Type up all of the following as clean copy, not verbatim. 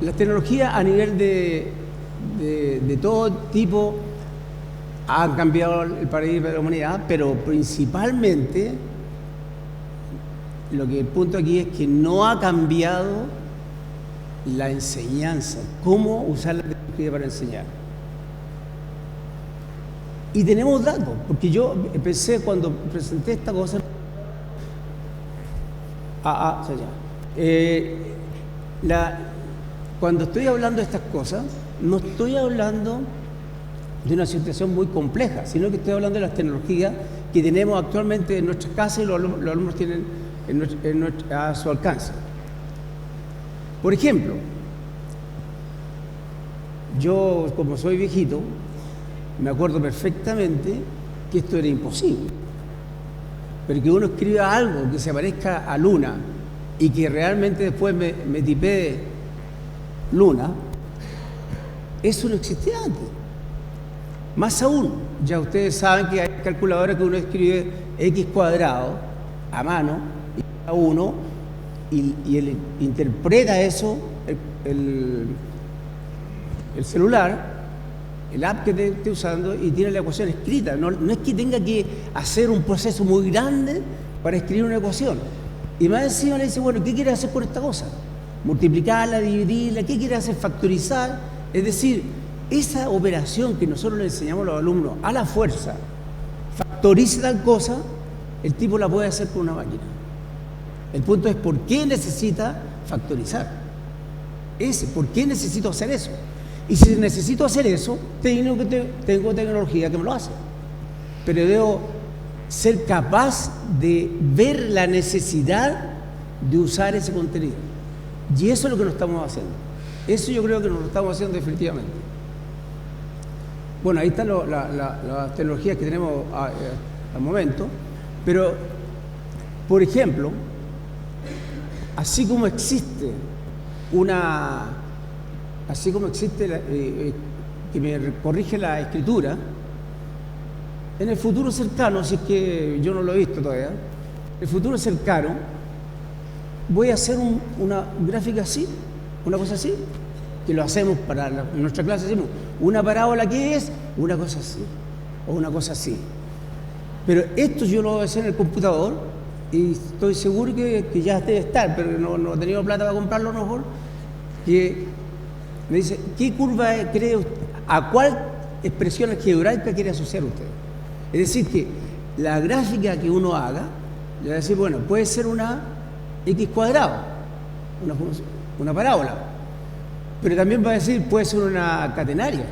las tecnologías a nivel de todo tipo han cambiado el paradigma de la humanidad, pero principalmente el punto aquí es que no ha cambiado la enseñanza, cómo usar la tecnología para enseñar. Y tenemos datos, porque yo pensé cuando presenté esta cosa, cuando estoy hablando de estas cosas, no estoy hablando de una situación muy compleja, sino que estoy hablando de las tecnologías que tenemos actualmente en nuestras casas y los alumnos tienen a su alcance. Por ejemplo, yo, como soy viejito, me acuerdo perfectamente que esto era imposible. Pero que uno escriba algo que se parezca a Luna y que realmente después me tipee Luna, eso no existía antes. Más aún, ya ustedes saben que hay calculadoras que uno escribe X cuadrado a mano y a uno y él interpreta eso, el celular, el app que esté usando, y tiene la ecuación escrita. No es que tenga que hacer un proceso muy grande para escribir una ecuación. Y más encima le dice, bueno, ¿qué quiere hacer con esta cosa? Multiplicarla, dividirla, ¿qué quiere hacer? Factorizar. Es decir, esa operación que nosotros le enseñamos a los alumnos a la fuerza, factorice tal cosa, el tipo la puede hacer con una máquina. El punto es, ¿por qué necesita factorizar? ¿Por qué necesito hacer eso? Y si necesito hacer eso, tengo tecnología que me lo hace. Pero debo ser capaz de ver la necesidad de usar ese contenido. Y eso es lo que nos estamos haciendo. Eso yo creo que nos lo estamos haciendo definitivamente. Bueno, ahí están las tecnologías que tenemos al momento. Pero, por ejemplo, así como existe que me corrige la escritura, en el futuro cercano, si es que yo no lo he visto todavía, en el futuro cercano voy a hacer una gráfica así, una cosa así, que lo hacemos para nuestra clase, decimos, una parábola que es una cosa así, o una cosa así. Pero esto yo lo voy a hacer en el computador y estoy seguro que ya debe estar, pero no he tenido plata para comprarlo, a lo mejor, que me dice, ¿qué curva cree usted? ¿A cuál expresión algebraica quiere asociar usted? Es decir, que la gráfica que uno haga, le va a decir, bueno, puede ser una X cuadrado, una parábola, pero también va a decir, puede ser una catenaria.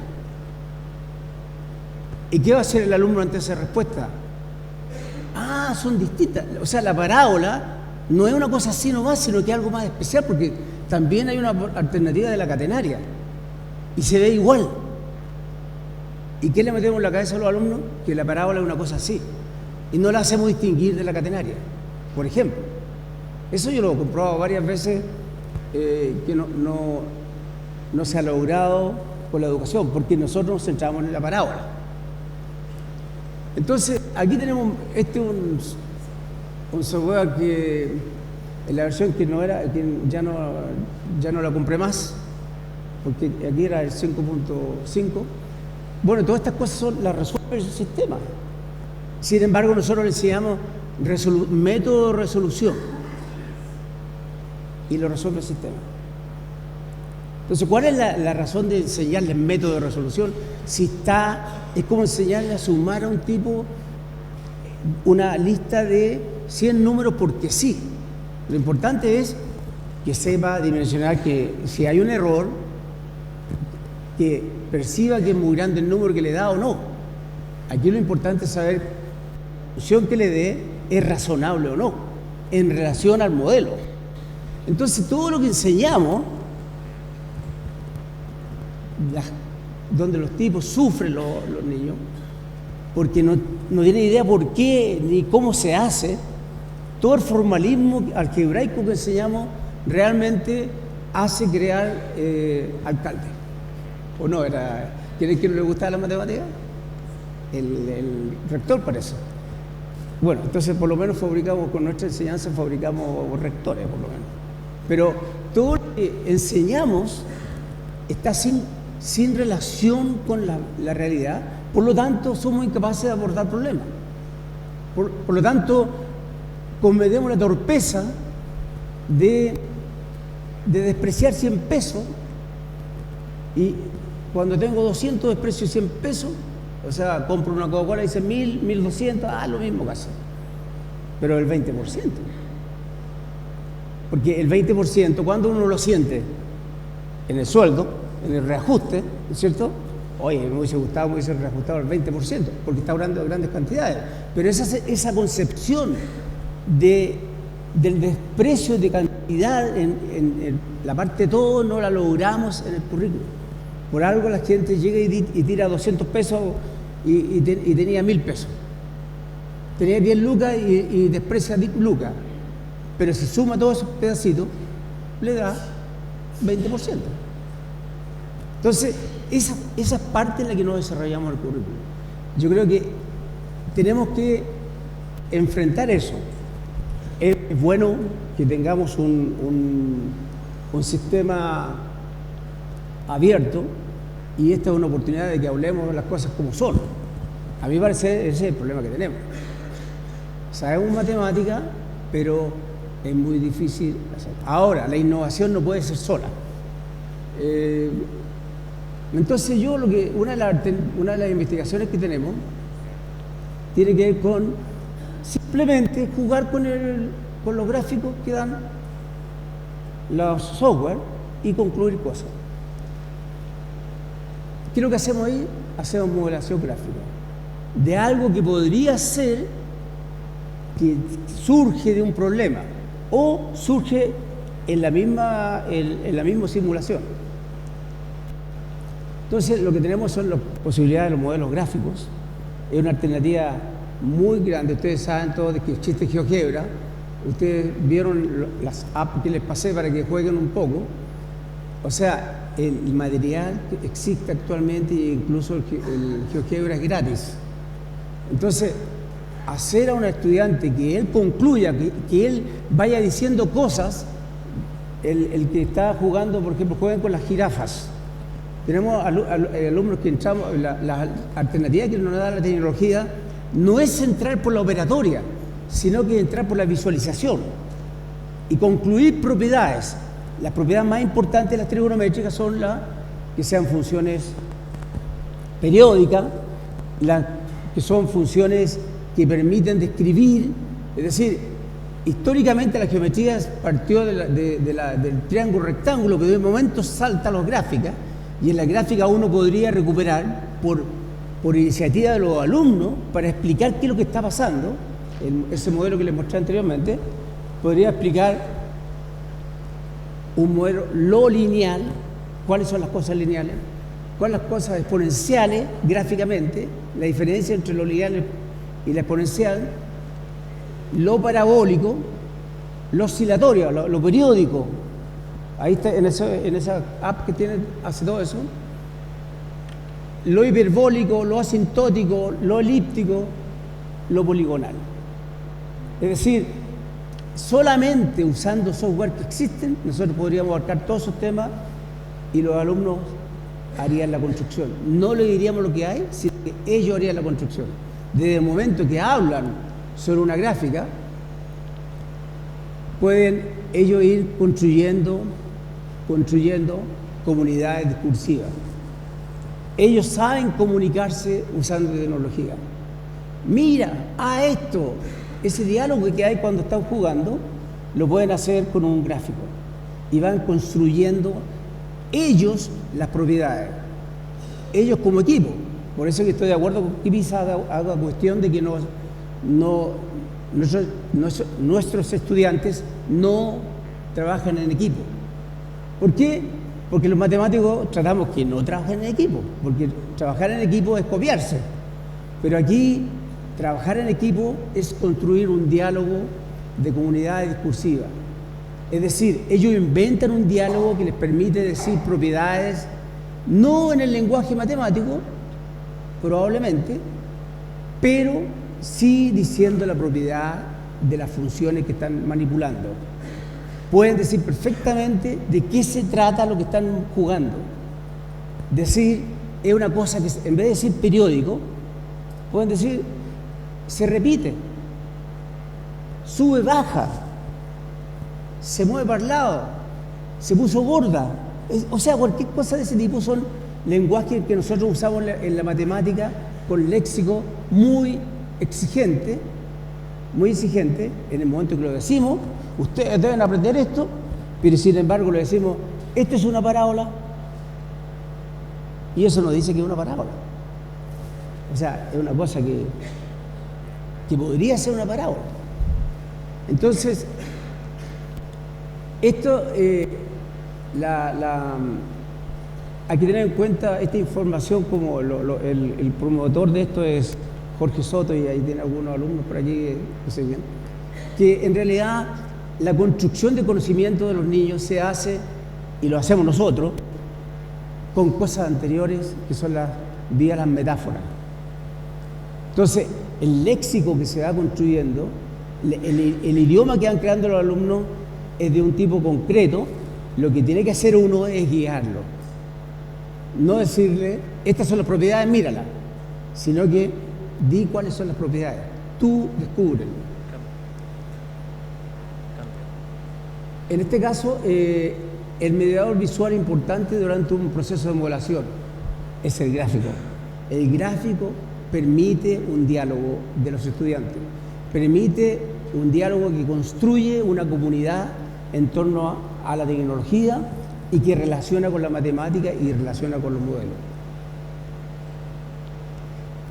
¿Y qué va a hacer el alumno ante esa respuesta? Ah, son distintas. O sea, la parábola no es una cosa así nomás, sino que es algo más especial, porque también hay una alternativa de la catenaria y se ve igual. ¿Y qué le metemos en la cabeza a los alumnos? Que la parábola es una cosa así y no la hacemos distinguir de la catenaria, por ejemplo. Eso yo lo he comprobado varias veces, que no se ha logrado con la educación, porque nosotros nos centramos en la parábola. Entonces, aquí tenemos un software que en la versión que ya no la compré más, porque aquí era el 5.5. Bueno, todas estas cosas las resuelve el sistema. Sin embargo, nosotros le enseñamos método de resolución y lo resuelve el sistema. Entonces, ¿cuál es la razón de enseñarle el método de resolución? Es como enseñarle a sumar a un tipo una lista de 100 números porque sí. Lo importante es que sepa dimensionar, que si hay un error, que perciba que es muy grande el número que le da o no. Aquí lo importante es saber la solución que le dé es razonable o no, en relación al modelo. Entonces, todo lo que enseñamos, donde los tipos sufren los niños, porque no tienen idea por qué ni cómo se hace, todo el formalismo algebraico que enseñamos realmente hace crear alcaldes. ¿O no? ¿Quién que no le gustaba la matemática? El rector, parece. Bueno, entonces por lo menos con nuestra enseñanza fabricamos rectores, por lo menos. Pero todo lo que enseñamos está sin relación con la realidad, por lo tanto somos incapaces de abordar problemas. Por lo tanto, cometemos la torpeza de despreciar 100 pesos, y cuando tengo 200 desprecio 100 pesos, o sea, compro una Coca-Cola y dice 1000, 1200, lo mismo casi. Pero el 20%. Porque el 20%, cuando uno lo siente en el sueldo, en el reajuste, ¿no es cierto? Oye, me hubiese gustado, me hubiese reajustado el 20%, porque está hablando de grandes cantidades. Pero esa concepción del desprecio de cantidad en la parte de todo no la logramos en el currículum. Por algo la gente llega y tira 200 pesos y tenía 1000 pesos. Tenía 10 lucas y desprecia 10 lucas. Pero si suma todos esos pedacitos, le da 20%. Entonces, esa parte es la que no desarrollamos en el currículum. Yo creo que tenemos que enfrentar eso. Es bueno que tengamos un sistema abierto, y esta es una oportunidad de que hablemos de las cosas como son. A mí me parece ese es el problema que tenemos. Sabemos matemática, pero es muy difícil hacer. Ahora, la innovación no puede ser sola. Entonces una de las investigaciones que tenemos tiene que ver con simplemente jugar con los gráficos que dan los software y concluir cosas. ¿Qué es lo que hacemos ahí? Hacemos modelación gráfica de algo que podría ser que surge de un problema o surge en la misma simulación. Entonces, lo que tenemos son las posibilidades de los modelos gráficos. Es una alternativa muy grande. Ustedes saben todos de que existe GeoGebra. Ustedes vieron las apps que les pasé para que jueguen un poco. O sea, el material que existe actualmente, e incluso el GeoGebra es gratis. Entonces, hacer a un estudiante que él concluya, que él vaya diciendo cosas, el que está jugando, por ejemplo, jueguen con las jirafas. Tenemos alumnos que entramos, la alternativa que nos da la tecnología no es entrar por la operatoria, sino que entrar por la visualización y concluir propiedades. Las propiedades más importantes de las trigonométricas son que sean funciones periódicas, que son funciones que permiten describir, es decir, históricamente la geometría partió del triángulo rectángulo, pero de momento salta a las gráficas, y en la gráfica uno podría recuperar por iniciativa de los alumnos para explicar qué es lo que está pasando. Ese modelo que les mostré anteriormente podría explicar un modelo lo lineal, cuáles son las cosas lineales, cuáles son las cosas exponenciales gráficamente, la diferencia entre lo lineal y la exponencial, lo parabólico, lo oscilatorio, lo periódico. Ahí está, en esa app que tiene, hace todo eso. Lo hiperbólico, lo asintótico, lo elíptico, lo poligonal. Es decir, solamente usando software que existen, nosotros podríamos abarcar todos esos temas y los alumnos harían la construcción. No le diríamos lo que hay, sino que ellos harían la construcción. Desde el momento que hablan sobre una gráfica, pueden ellos ir construyendo comunidades discursivas. Ellos saben comunicarse usando tecnología. Mira, esto, ese diálogo que hay cuando están jugando, lo pueden hacer con un gráfico y van construyendo ellos las propiedades, ellos como equipo. Por eso que estoy de acuerdo con que PISA haga cuestión de que nuestros estudiantes no trabajan en equipo. ¿Por qué? Porque los matemáticos tratamos que no trabajen en equipo, porque trabajar en equipo es copiarse. Pero aquí, trabajar en equipo es construir un diálogo de comunidades discursivas. Es decir, ellos inventan un diálogo que les permite decir propiedades, no en el lenguaje matemático, probablemente, pero sí diciendo la propiedad de las funciones que están manipulando. Pueden decir perfectamente de qué se trata lo que están jugando. decir, es una cosa que en vez de decir periódico, pueden decir, se repite, sube, baja, se mueve para el lado, se puso gorda. O sea, cualquier cosa de ese tipo son lenguajes que nosotros usamos en la matemática con léxico muy exigente, en el momento que lo decimos, ustedes deben aprender esto, pero sin embargo le decimos, esto es una parábola, y eso nos dice que es una parábola. O sea, es una cosa que podría ser una parábola. Entonces, esto, hay que tener en cuenta esta información, como el promotor de esto es Jorge Soto, y ahí tiene algunos alumnos por allí que se ven, que en realidad la construcción de conocimiento de los niños se hace, y lo hacemos nosotros, con cosas anteriores que son vía las metáforas. Entonces, el léxico que se va construyendo, el idioma que van creando los alumnos es de un tipo concreto. Lo que tiene que hacer uno es guiarlo. No decirle, estas son las propiedades, míralas, sino que di cuáles son las propiedades. Tú descúbrelo. En este caso, el mediador visual importante durante un proceso de modelación es el gráfico. El gráfico permite un diálogo de los estudiantes, permite un diálogo que construye una comunidad en torno a la tecnología y que relaciona con la matemática y relaciona con los modelos.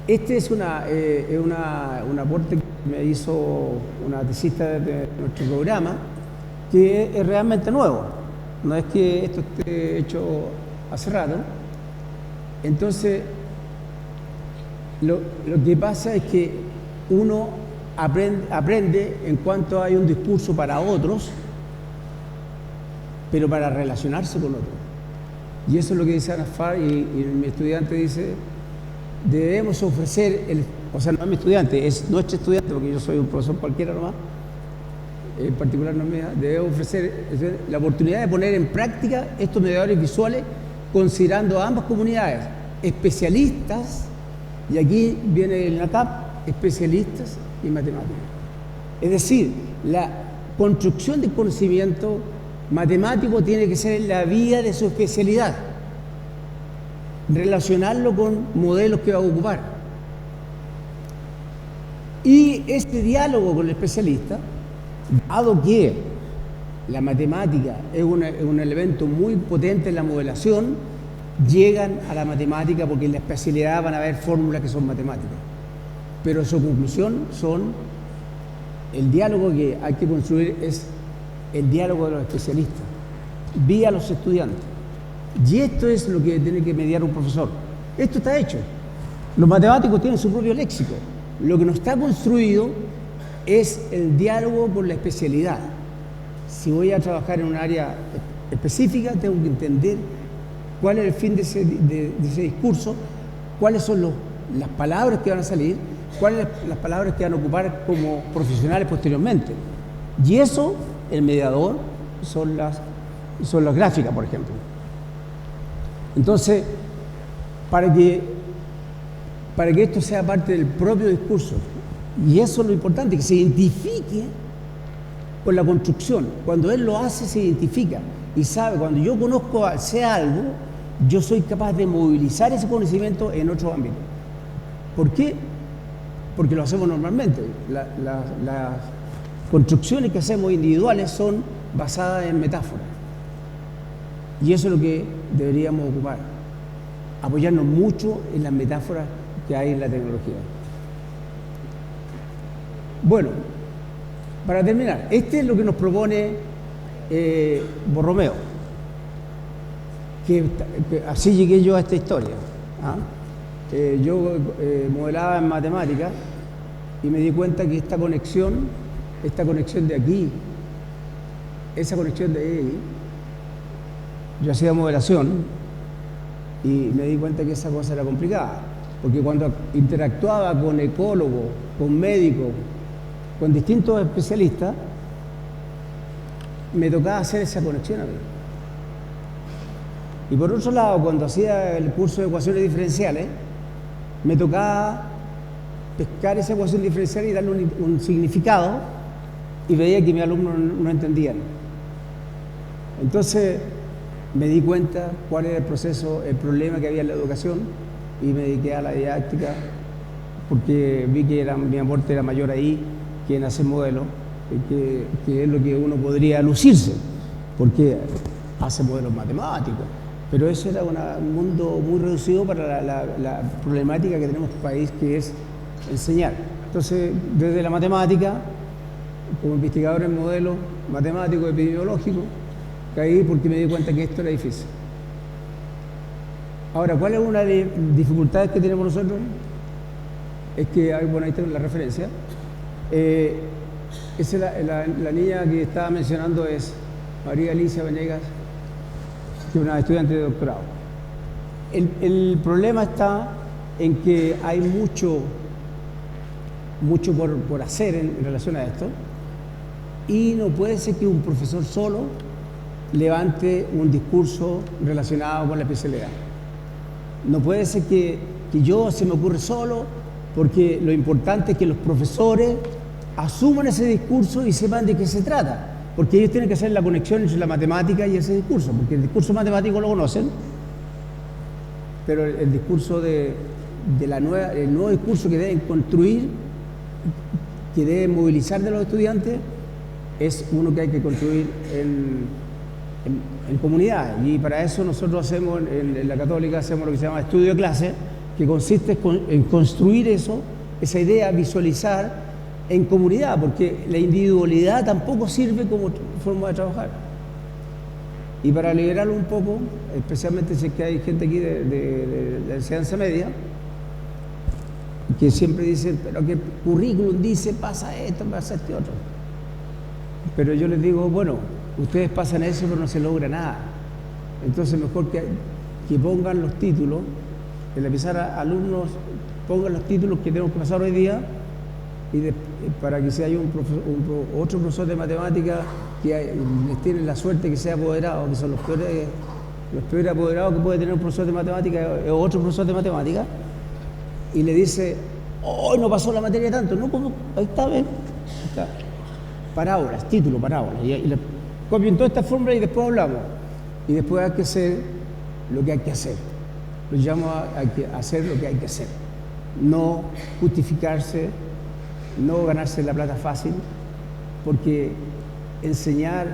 Este es un aporte que me hizo una tesista de nuestro programa, que es realmente nuevo, no es que esto esté hecho hace rato. Entonces, lo que pasa es que uno aprende en cuanto hay un discurso para otros, pero para relacionarse con otros. Y eso es lo que dice Ana Farr, y mi estudiante dice, debemos ofrecer, o sea, no es mi estudiante, es nuestro estudiante, porque yo soy un profesor cualquiera nomás, en particular no es mía, debemos ofrecer la oportunidad de poner en práctica estos mediadores visuales, considerando a ambas comunidades, especialistas, y aquí viene el NACAP, especialistas y matemáticos. Es decir, la construcción de conocimiento matemático tiene que ser la vía de su especialidad, relacionarlo con modelos que va a ocupar. Y este diálogo con el especialista, dado que la matemática es un elemento muy potente en la modelación, llegan a la matemática porque en la especialidad van a haber fórmulas que son matemáticas. Pero su conclusión el diálogo que hay que construir es el diálogo de los especialistas, vía los estudiantes. Y esto es lo que tiene que mediar un profesor. Esto está hecho. Los matemáticos tienen su propio léxico. Lo que no está construido es el diálogo con la especialidad. Si voy a trabajar en un área específica, tengo que entender cuál es el fin de ese discurso, cuáles son las palabras que van a salir, cuáles son las palabras que van a ocupar como profesionales posteriormente. Y eso, el mediador, son las gráficas, por ejemplo. Entonces, para que esto sea parte del propio discurso, y eso es lo importante, que se identifique con la construcción. Cuando él lo hace, se identifica y sabe, cuando yo sé algo, yo soy capaz de movilizar ese conocimiento en otro ámbito. ¿Por qué? Porque lo hacemos normalmente. Las construcciones que hacemos individuales son basadas en metáforas. Y eso es lo que deberíamos ocupar. Apoyarnos mucho en las metáforas que hay en la tecnología. Bueno, para terminar, este es lo que nos propone Borromeo. Que así llegué yo a esta historia. Yo modelaba en matemáticas y me di cuenta que esta conexión de aquí, esa conexión de ahí, yo hacía modelación y me di cuenta que esa cosa era complicada, porque cuando interactuaba con ecólogos, con médicos, con distintos especialistas, me tocaba hacer esa conexión a mí. Y por otro lado, cuando hacía el curso de ecuaciones diferenciales, me tocaba pescar esa ecuación diferencial y darle un significado, y veía que mis alumnos no entendían. Entonces me di cuenta cuál era el proceso, el problema que había en la educación, y me dediqué a la didáctica, porque vi que mi aporte era mayor ahí que en hacer modelos, que es lo que uno podría lucirse, porque hace modelos matemáticos. Pero eso era un mundo muy reducido para la problemática que tenemos en el país, que es enseñar. Entonces, desde la matemática, como investigador en modelos matemáticos, epidemiológicos, caí porque me di cuenta que esto era difícil. Ahora, ¿cuál es una de las dificultades que tenemos nosotros? Es que, bueno, ahí tengo la referencia. La niña que estaba mencionando es María Alicia Venegas, que es una estudiante de doctorado. El problema está en que hay mucho por hacer en relación a esto, y no puede ser que un profesor solo levante un discurso relacionado con la especialidad. No puede ser que yo se me ocurre solo, porque lo importante es que los profesores asuman ese discurso y sepan de qué se trata, porque ellos tienen que hacer la conexión entre la matemática y ese discurso, porque el discurso matemático lo conocen, pero el discurso el nuevo discurso que deben construir, que deben movilizar de los estudiantes, es uno que hay que construir en comunidad. Y para eso nosotros hacemos, en la Católica, hacemos lo que se llama estudio de clase, que consiste en construir esa idea, visualizar en comunidad, porque la individualidad tampoco sirve como forma de trabajar. Y para liberarlo un poco, especialmente si es que hay gente aquí de enseñanza media, que siempre dice, pero que el currículum dice, pasa esto, pasa este otro. Pero yo les digo, bueno, ustedes pasan eso, pero no se logra nada. Entonces mejor que pongan los títulos, en la pizarra, alumnos pongan los títulos que tenemos que pasar hoy día, y para que si hay otro profesor de matemáticas que les tiene la suerte que sea apoderado, que son los peores apoderados que puede tener un profesor de matemáticas o otro profesor de matemáticas, y le dice, hoy no pasó la materia tanto, no, como ahí está, ven, ahí está. Parábolas, título, parábolas, y le copien toda esta fórmula y después hablamos, y después hay que hacer lo que hay que hacer. Lo llamo a hacer lo que hay que hacer, no justificarse, no ganarse la plata fácil, porque enseñar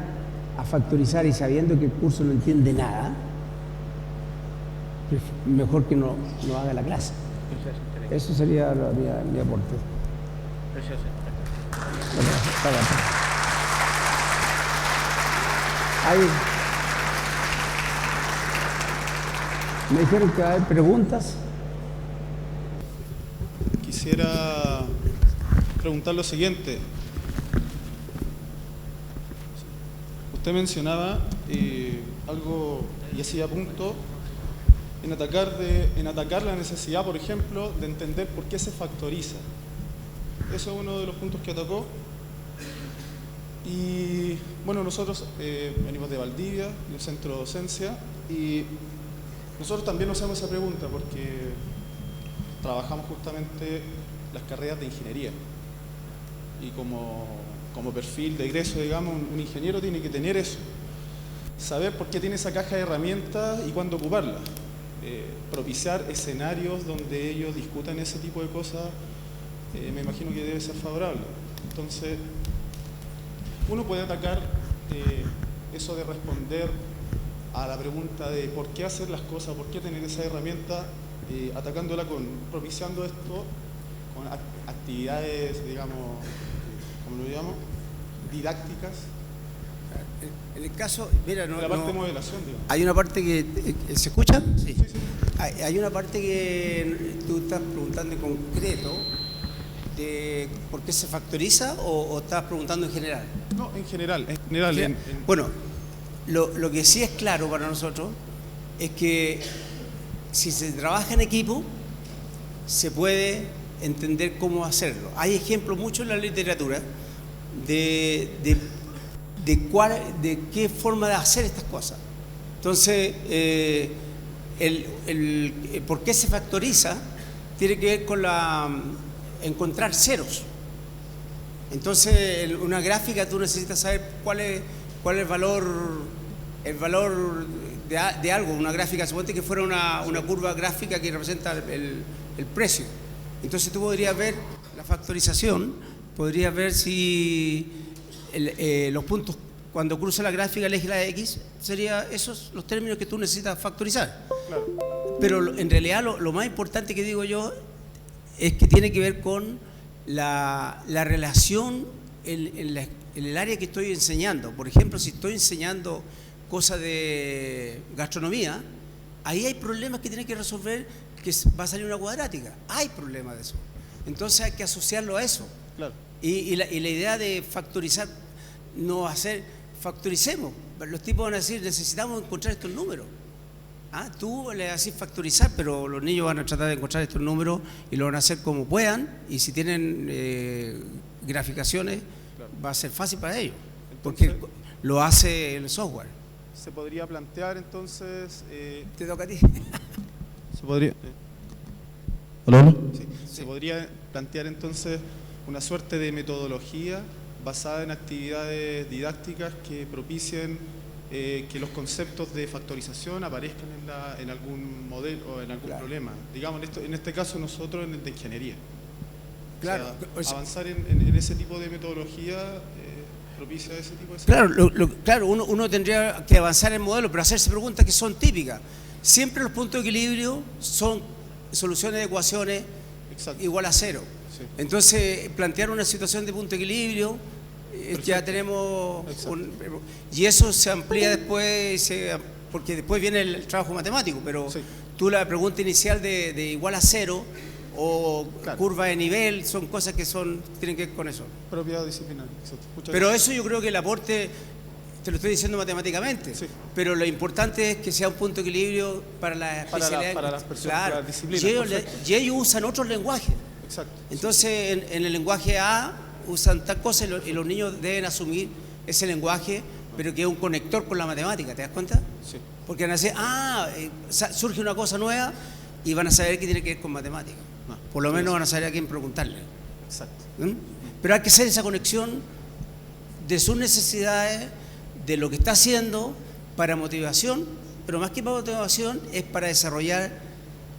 a factorizar y sabiendo que el curso no entiende nada, mejor que no haga la clase. Eso sería mi aporte. Me dijeron que hay preguntas. Quisiera preguntar lo siguiente. Usted mencionaba algo y hacía punto en atacar la necesidad, por ejemplo, de entender por qué se factoriza. Eso es uno de los puntos que atacó. Y bueno, nosotros venimos de Valdivia, del centro de docencia, y nosotros también nos hacemos esa pregunta porque trabajamos justamente las carreras de ingeniería. Y como perfil de egreso, digamos, un ingeniero tiene que tener eso. Saber por qué tiene esa caja de herramientas y cuándo ocuparla. Propiciar escenarios donde ellos discutan ese tipo de cosas, me imagino que debe ser favorable. Entonces, uno puede atacar eso de responder a la pregunta de por qué hacer las cosas, por qué tener esa herramienta, propiciando esto con actividades, digamos, ¿cómo lo llamo? Didácticas. En el caso, mira, la parte de modelación, digamos. Hay una parte que ¿se escucha? Sí. Sí. Hay una parte que tú estás preguntando en concreto de por qué se factoriza, o estás preguntando en general. No, en general. Bueno, lo que sí es claro para nosotros es que si se trabaja en equipo se puede entender cómo hacerlo. Hay ejemplos muchos en la literatura de qué forma de hacer estas cosas. Entonces, ¿por qué se factoriza? Tiene que ver con encontrar ceros. Entonces, una gráfica tú necesitas saber cuál es el valor de algo. Una gráfica, suponte que fuera una curva gráfica que representa el precio. Entonces tú podrías ver la factorización, podrías ver si los puntos cuando cruza la gráfica el eje de la X, serían esos los términos que tú necesitas factorizar. Claro. Pero en realidad lo más importante que digo yo es que tiene que ver con la relación en el área que estoy enseñando. Por ejemplo, si estoy enseñando cosas de gastronomía, ahí hay problemas que tienen que resolver, que va a salir una cuadrática. Hay problemas de eso. Entonces hay que asociarlo a eso. Claro. Y la idea de factorizar no va a ser, factoricemos. Los tipos van a decir, necesitamos encontrar estos números. Tú le decís factorizar, pero los niños van a tratar de encontrar estos números y lo van a hacer como puedan, y si tienen graficaciones, claro, va a ser fácil para ellos. Entonces, porque lo hace el software. Se podría plantear entonces... Te toca a ti. Se podría... ¿Hola? Sí. Se podría plantear entonces una suerte de metodología basada en actividades didácticas que propicien que los conceptos de factorización aparezcan en algún modelo o en algún, claro, problema. Digamos, en este caso nosotros en el de ingeniería. Claro. O sea, avanzar en ese tipo de metodología propicia ese tipo de... Claro, claro, uno tendría que avanzar en modelo, pero hacerse preguntas que son típicas. Siempre los puntos de equilibrio son soluciones de ecuaciones, exacto, igual a cero. Sí. Entonces, plantear una situación de punto de equilibrio, ya tenemos y eso se amplía después, porque después viene el trabajo matemático, pero sí, tú la pregunta inicial de igual a cero o, claro, curva de nivel, son cosas que tienen que ver con eso. Propia disciplinaria. Pero eso yo creo que el aporte, te lo estoy diciendo matemáticamente, sí, pero lo importante es que sea un punto de equilibrio para las especialidades. Para las personas, claro, para las disciplinas. Y ellos usan otros lenguajes. Exacto. Entonces, sí, en el lenguaje A usan tal cosa y los niños deben asumir ese lenguaje, pero que es un conector con la matemática, ¿te das cuenta? Sí. Porque van a decir, surge una cosa nueva y van a saber que tiene que ver con matemática. Por lo menos van a saber a quién preguntarle. Exacto. Pero hay que hacer esa conexión de sus necesidades, de lo que está haciendo, para motivación, pero más que para motivación es para desarrollar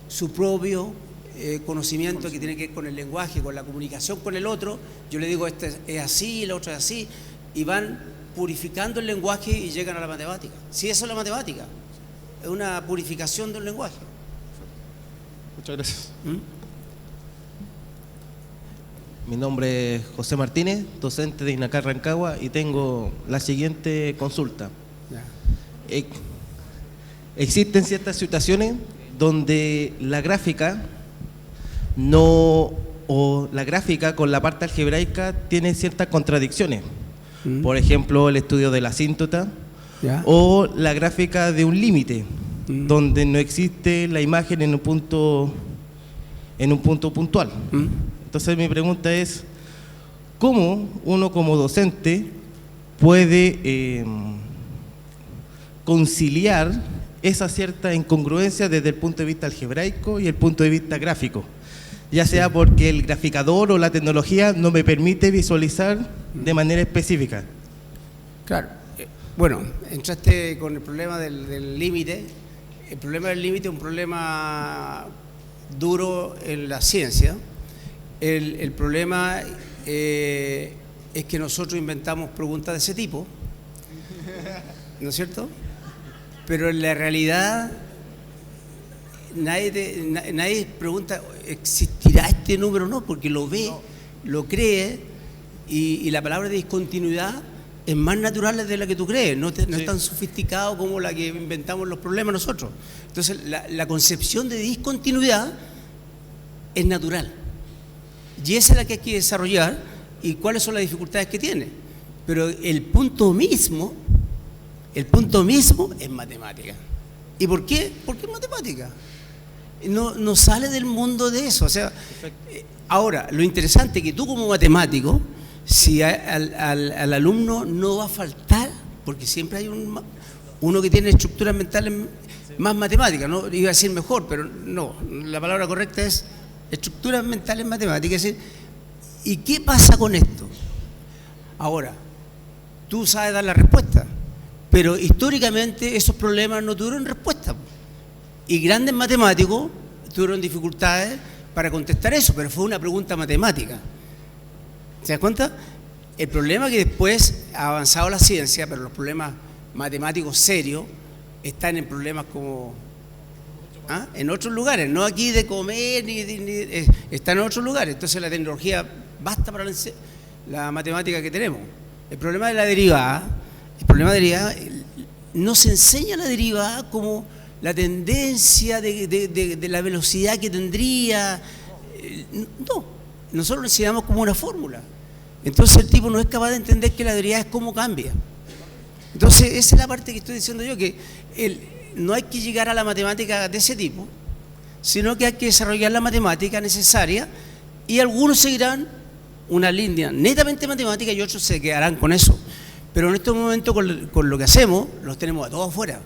su propio conocimiento que tiene que ver con el lenguaje, con la comunicación con el otro. Yo le digo, este es así, el otro es así, y van purificando el lenguaje y llegan a la matemática. Sí, eso es la matemática, es una purificación del lenguaje. Muchas gracias. Mi nombre es José Martínez, docente de INACAR Rancagua, y tengo la siguiente consulta. Existen ciertas situaciones donde la gráfica la gráfica con la parte algebraica tiene ciertas contradicciones. Por ejemplo, el estudio de la asíntota, o la gráfica de un límite, donde no existe la imagen en un punto puntual. Entonces mi pregunta es, ¿cómo uno como docente puede conciliar esa cierta incongruencia desde el punto de vista algebraico y el punto de vista gráfico? Ya sea porque el graficador o la tecnología no me permite visualizar de manera específica. Claro. Bueno, entraste con el problema del límite. El problema del límite es un problema duro en la ciencia. El problema es que nosotros inventamos preguntas de ese tipo, ¿no es cierto? Pero en la realidad nadie pregunta, ¿existirá este número o no? Porque lo ve, lo cree, y la palabra de discontinuidad es más natural de la que tú crees, no es tan sofisticado como la que inventamos los problemas nosotros. Entonces, la concepción de discontinuidad es natural. Y esa es la que hay que desarrollar, y cuáles son las dificultades que tiene. Pero el punto mismo es matemática. ¿Y por qué? Porque es matemática. No sale del mundo de eso. O sea, ahora, lo interesante es que tú como matemático, si al alumno no va a faltar, porque siempre hay uno que tiene estructuras mentales más matemáticas, no iba a decir mejor, pero no, la palabra correcta es estructuras mentales matemáticas. Es decir, ¿y qué pasa con esto? Ahora, tú sabes dar la respuesta, pero históricamente esos problemas no tuvieron respuesta. Y grandes matemáticos tuvieron dificultades para contestar eso, pero fue una pregunta matemática. ¿Se das cuenta? El problema es que después ha avanzado la ciencia, pero los problemas matemáticos serios están en problemas como en otros lugares, no aquí de comer, están en otros lugares. Entonces la tecnología basta para la matemática que tenemos. El problema de la derivada, no se enseña la derivada como la tendencia de la velocidad que tendría. No, nosotros lo enseñamos como una fórmula. Entonces el tipo no es capaz de entender que la derivada es cómo cambia. Entonces esa es la parte que estoy diciendo yo, que no hay que llegar a la matemática de ese tipo, sino que hay que desarrollar la matemática necesaria, y algunos seguirán una línea netamente matemática y otros se quedarán con eso. Pero en estos momentos con lo que hacemos, los tenemos a todos afuera.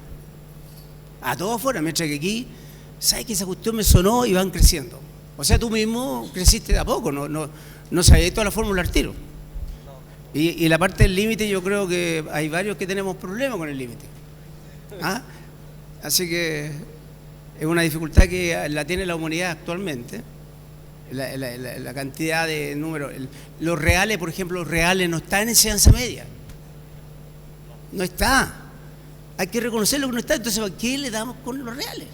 A todos afuera, mientras que aquí, ¿sabes que esa cuestión me sonó? Y van creciendo. O sea, tú mismo creciste de a poco, no sabías toda la fórmula al tiro. Y la parte del límite, yo creo que hay varios que tenemos problemas con el límite. Así que es una dificultad que la tiene la humanidad actualmente. La cantidad de números. Los reales, por ejemplo, los reales no están en enseñanza media. No está. Hay que reconocer lo que no está. Entonces, ¿para qué le damos con los reales?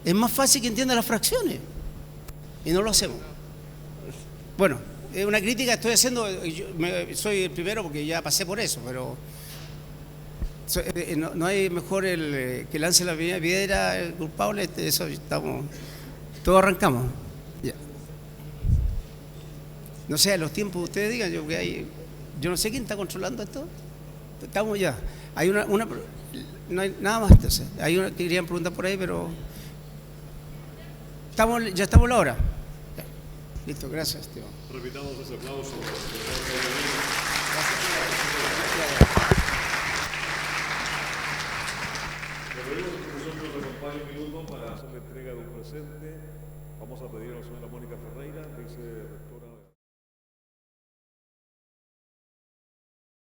Es más fácil que entienda las fracciones. Y no lo hacemos. Bueno, es una crítica que estoy haciendo. Soy el primero porque ya pasé por eso, pero no hay mejor el que lance la primera piedra, el culpable. Eso estamos. Todos arrancamos. Ya. No sé, los tiempos ustedes digan, yo no sé quién está controlando esto. Estamos ya. Hay no hay nada más. Entonces, hay una que querían preguntar por ahí, pero ya estamos a la hora. Ya. Listo, gracias, Esteban. Repitamos ese aplauso. Le pedimos que el profesor nos acompañe un minuto para hacer la entrega de un presente. Vamos a pedir a la señora Mónica Ferreira, vice rectora.